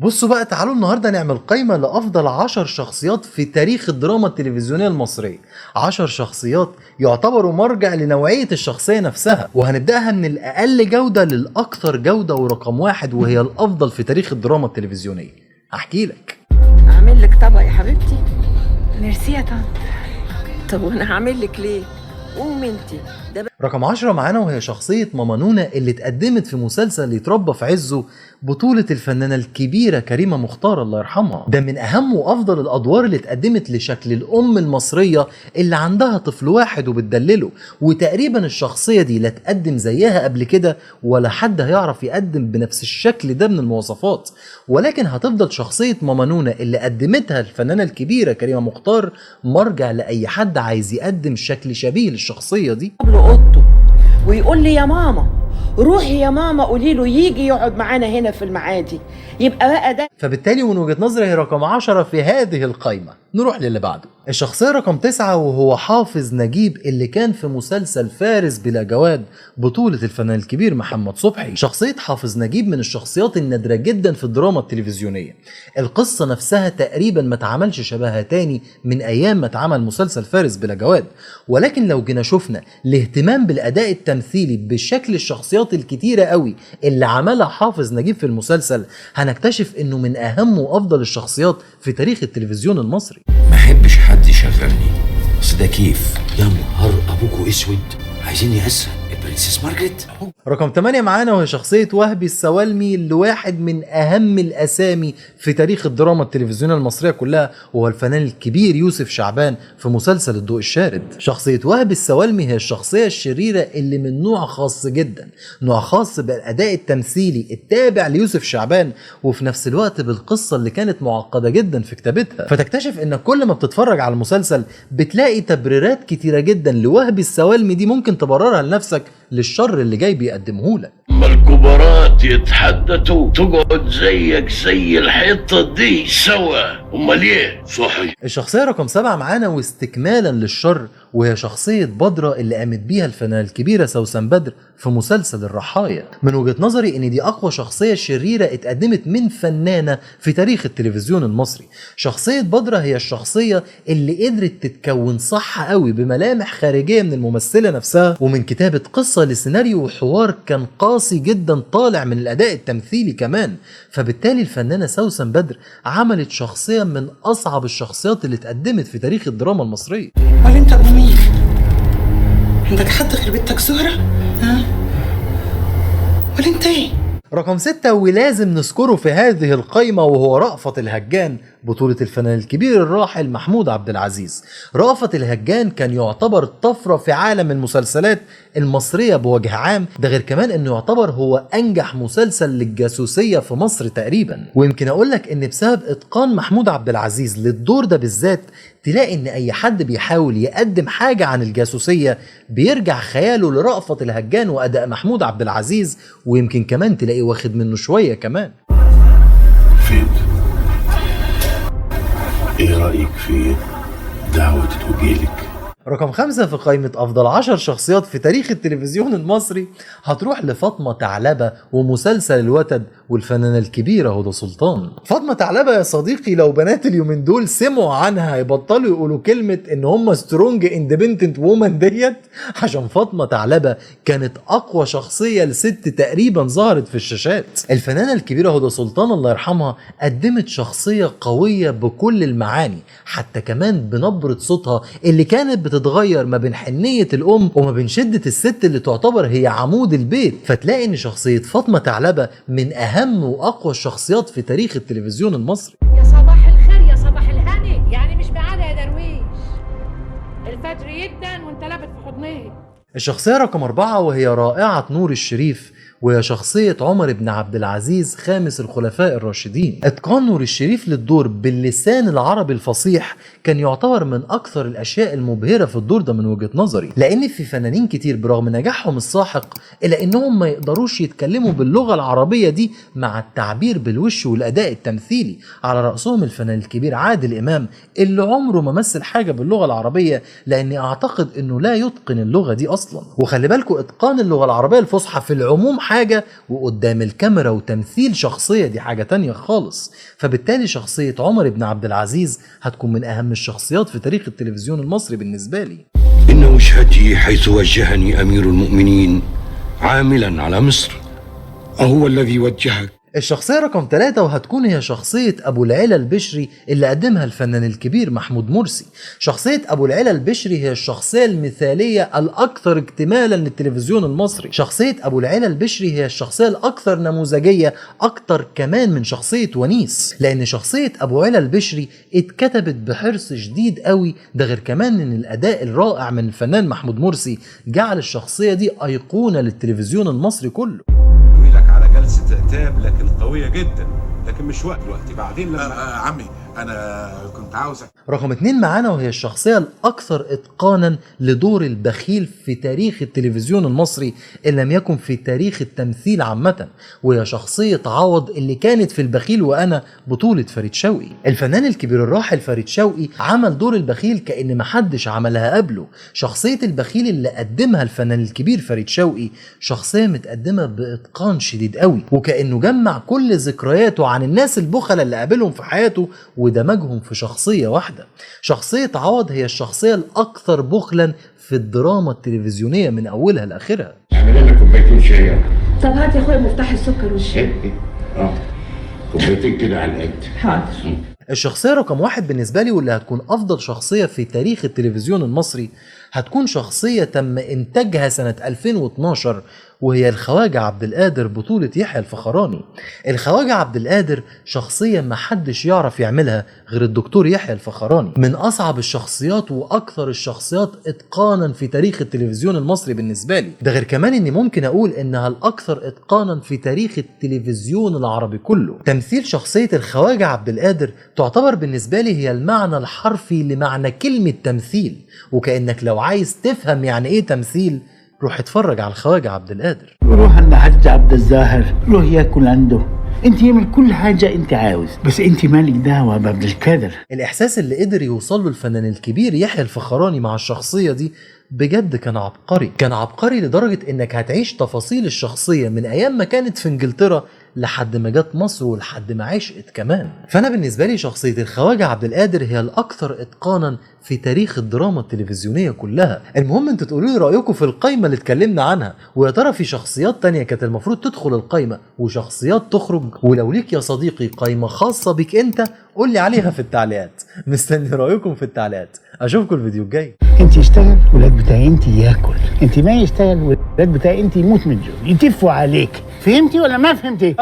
بصوا بقى، تعالوا النهاردة نعمل قائمة لأفضل 10 شخصيات في تاريخ الدراما التلفزيونية المصرية. 10 شخصيات يعتبروا مرجع لنوعية الشخصية نفسها، وهنبدأها من الأقل جودة للأكثر جودة ورقم واحد وهي الأفضل في تاريخ الدراما التلفزيونية. هحكي لك. اعمل لك طبق يا حبيبتي. ميرسي يا طنط. طب وانا هعمل لك ليه؟ قومي انتي. رقم 10 معانا وهي شخصية ماما نونا اللي اتقدمت في مسلسل يتربى في عزه بطولة الفنانة الكبيرة كريمة مختار الله يرحمها. ده من أهم وأفضل الأدوار اللي اتقدمت لشكل الأم المصرية اللي عندها طفل واحد وبتدلله، وتقريبا الشخصية دي لا تقدم زيها قبل كده ولا حد هيعرف يقدم بنفس الشكل ده من المواصفات. ولكن هتفضل شخصية ماما نونا اللي قدمتها الفنانة الكبيرة كريمة مختار مرجع لأي حد عايز يقدم شكل شبيه للشخصية دي. له اوضته ويقول لي يا ماما روحي يا ماما قولي له يجي يقعد معانا هنا في المعادي، يبقى بقى ده. فبالتالي من وجهة نظري هي رقم 10 في هذه القائمة. نروح للي بعده. الشخصية رقم 9 وهو حافظ نجيب اللي كان في مسلسل فارس بلا جواد بطولة الفنان الكبير محمد صبحي. شخصية حافظ نجيب من الشخصيات النادرة جدا في الدراما التلفزيونية. القصة نفسها تقريبا ما اتعملش شبهها تاني من ايام ما اتعمل مسلسل فارس بلا جواد، ولكن لو جينا شفنا الاهتمام بالاداء التمثيلي بشكل الشخصيات الكتيرة قوي اللي عملها حافظ نجيب في المسلسل هنكتشف انه من اهم وافضل الشخصيات في تاريخ التلفزيون المصري. ما احبش حد يشغلني، اصل ده كيف يا نهار ابوكوا اسود، عايزيني اسرق البرنسيس مارجريت. رقم 8 معانا وهي شخصية وهبي السوالمي اللي واحد من أهم الأسامي في تاريخ الدراما التلفزيونية المصرية كلها، وهو الفنان الكبير يوسف شعبان في مسلسل الضوء الشارد. شخصية وهبي السوالمي هي الشخصية الشريرة اللي من نوع خاص جدا، نوع خاص بالأداء التمثيلي التابع ليوسف شعبان، وفي نفس الوقت بالقصة اللي كانت معقدة جدا في كتابتها. فتكتشف إن كل ما بتتفرج على المسلسل بتلاقي تبريرات كتيرة جدا لوهبي السوالمي دي ممكن تبررها لنفسك للشر اللي جاي بيقدمه لك. اما الكبارات يتحدثوا تقعد زيك زي الحيطة دي سوا، امال ايه صحي. الشخصية رقم 7 معانا واستكمالا للشر وهي شخصية بدرة اللي قامت بيها الفنانة الكبيرة سوسن بدر في مسلسل الرحايا. من وجهة نظري ان دي اقوى شخصية شريرة اتقدمت من فنانة في تاريخ التلفزيون المصري. شخصية بدرة هي الشخصية اللي قدرت تتكون صح قوي بملامح خارجية من الممثلة نفسها ومن كتابة قصة لسيناريو وحوار كان قاسي جدا طالع من الاداء التمثيلي كمان. فبالتالي الفنانة سوسن بدر عملت شخصية من اصعب الشخصيات اللي اتقدمت في تاريخ الدراما المصرية. ولا انت ابو مين؟ عندك حد غير بنتك زهرة؟ ها؟ ولا انت ايه؟ رقم 6 ولازم نذكره في هذه القائمة وهو رأفت الهجان بطولة الفنان الكبير الراحل محمود عبد العزيز. رأفت الهجان كان يعتبر طفرة في عالم المسلسلات المصرية بوجه عام، ده غير كمان انه يعتبر هو انجح مسلسل للجاسوسية في مصر تقريبا. ويمكن اقول لك ان بسبب اتقان محمود عبد العزيز للدور ده بالذات تلاقي ان اي حد بيحاول يقدم حاجة عن الجاسوسية بيرجع خياله لرأفت الهجان واداء محمود عبد العزيز، ويمكن كمان تلاقي واخد منه شوية كمان. فين؟ ايه رأيك في دعوة توجيلك؟ رقم 5 في قائمة أفضل 10 شخصيات في تاريخ التلفزيون المصري هتروح لفاطمة ثعلبة ومسلسل الوتد والفنانة الكبيرة هدى سلطان. فاطمة ثعلبة يا صديقي لو بنات اليومين دول سمعوا عنها هيبطلوا يقولوا كلمة إن هم سترونج اندبندنت وومن ديت، عشان فاطمة ثعلبة كانت أقوى شخصية لست تقريبا ظهرت في الشاشات. الفنانة الكبيرة هدى سلطان الله يرحمها قدمت شخصية قوية بكل المعاني، حتى كمان بنبرة صوتها اللي كانت بتتغير ما بين حنية الأم وما بين شدة الست اللي تعتبر هي عمود البيت. فتلاقي إن شخصية فاطمة ثعلبة من أهم وأقوى الشخصيات في تاريخ التلفزيون المصري. يا صباح الخير يا صباح الهاني، يعني مش بعادة يا درويش، الفجر يدن وانت لابت في حضنه. الشخصية رقم 4 وهي رائعة نور الشريف وهي شخصية عمر بن عبد العزيز خامس الخلفاء الراشدين. اتقان نور الشريف للدور باللسان العربي الفصيح كان يعتبر من اكثر الاشياء المبهرة في الدور ده من وجهة نظري، لان في فنانين كتير برغم نجاحهم الساحق الا انهم ما يقدروش يتكلموا باللغة العربية دي مع التعبير بالوش والاداء التمثيلي، على رأسهم الفنان الكبير عادل امام اللي عمره ما مثل حاجة باللغة العربية لاني اعتقد انه لا يتقن اللغة دي اصلا. وخلي بالكوا اتقان اللغة العربية الفصحى في العموم حاجة وقدام الكاميرا وتمثيل شخصية دي حاجة تانية خالص. فبالتالي شخصية عمر بن عبد العزيز هتكون من أهم الشخصيات في تاريخ التلفزيون المصري بالنسبة لي. إن وجهتي حيث وجهني أمير المؤمنين عاملا على مصر. أهو الذي وجهك؟ الشخصية رقم 3 وهتكون هي شخصية أبو العلا البشري اللي قدمها الفنان الكبير محمود مرسي. شخصية أبو العلا البشري هي الشخصية المثالية الأكثر اكتمالا للتلفزيون المصري. شخصية أبو العلا البشري هي الشخصية الأكثر نموذجية أكتر كمان من شخصية ونيس، لأن شخصية أبو العلا البشري اتكتبت بحرص شديد قوي. ده غير كمان إن الأداء الرائع من الفنان محمود مرسي جعل الشخصية دي أيقونة للتلفزيون المصري كله. على جلسة عتاب لكن قوية جدا، لكن مش وقت دلوقتي، بعدين لما عمي أنا كنت عاوزك. رقم 2 معانا وهي الشخصية الأكثر إتقانا لدور البخيل في تاريخ التلفزيون المصري إن لم يكن في تاريخ التمثيل عامة، وهي شخصية عوض اللي كانت في البخيل وأنا بطولة فريد شوقي. الفنان الكبير الراحل فريد شوقي عمل دور البخيل كأن محدش عملها قبله. شخصية البخيل اللي قدمها الفنان الكبير فريد شوقي شخصية متقدمة بإتقان شديد قوي، وكأنه جمع كل ذكرياته عن الناس البخلة اللي قابلهم في حياته ودمجهم في شخصية واحدة. شخصية عوض هي الشخصية الأكثر بخلا في الدراما التلفزيونية من أولها لآخرها. اعمل لنا كوبايتين شاي. طب هات يا اخويا مفتاح السكر والشاي. كوبايتين كده على القد. حاضر. الشخصية رقم 1 بالنسبة لي واللي هتكون أفضل شخصية في تاريخ التلفزيون المصري هتكون شخصية تم إنتاجها سنة 2012، وهي الخواجة عبد القادر بطولة يحيى الفخراني. الخواجة عبد القادر شخصية ما حدش يعرف يعملها غير الدكتور يحيى الفخراني، من أصعب الشخصيات وأكثر الشخصيات إتقانا في تاريخ التلفزيون المصري بالنسبة لي. ده غير كمان إني ممكن أقول إنها الأكثر إتقانا في تاريخ التلفزيون العربي كله. تمثيل شخصية الخواجة عبد القادر تعتبر بالنسبة لي هي المعنى الحرفي لمعنى كلمة تمثيل، وكأنك لو عايز تفهم يعني إيه تمثيل روح اتفرج على الخواجة عبد القادر. روح عند حاج عبد الظاهر، روح ياكل عنده، انت يعمل كل حاجة انت عاوز، بس انت مالك دعوة بعبد القادر. الإحساس اللي قدر يوصل له الفنان الكبير يحيى الفخراني مع الشخصية دي بجد كان عبقري. كان عبقري لدرجة انك هتعيش تفاصيل الشخصية من ايام ما كانت في انجلترا لحد ما جت مصر ولحد ما عشقت كمان. فانا بالنسبة لي شخصية الخواجة عبد القادر هي الاكثر اتقانا في تاريخ الدراما التلفزيونية كلها. المهم انتوا تقولوا لي رأيكم في القايمة اللي اتكلمنا عنها، ويا ترى في شخصيات تانية كانت المفروض تدخل القايمة وشخصيات تخرج؟ ولو ليك يا صديقي قايمة خاصة بيك انت قول لي عليها في التعليقات. مستني رأيكم في التعليقات. اشوفكم الفيديو الجاي. انت يشتغل ولاد بتاعي انت ياكل، انت ما يشتغل ولاد بتاعي انت يموت من الجوع، يتفوا عليك. فهمتي ولا ما فهمتي؟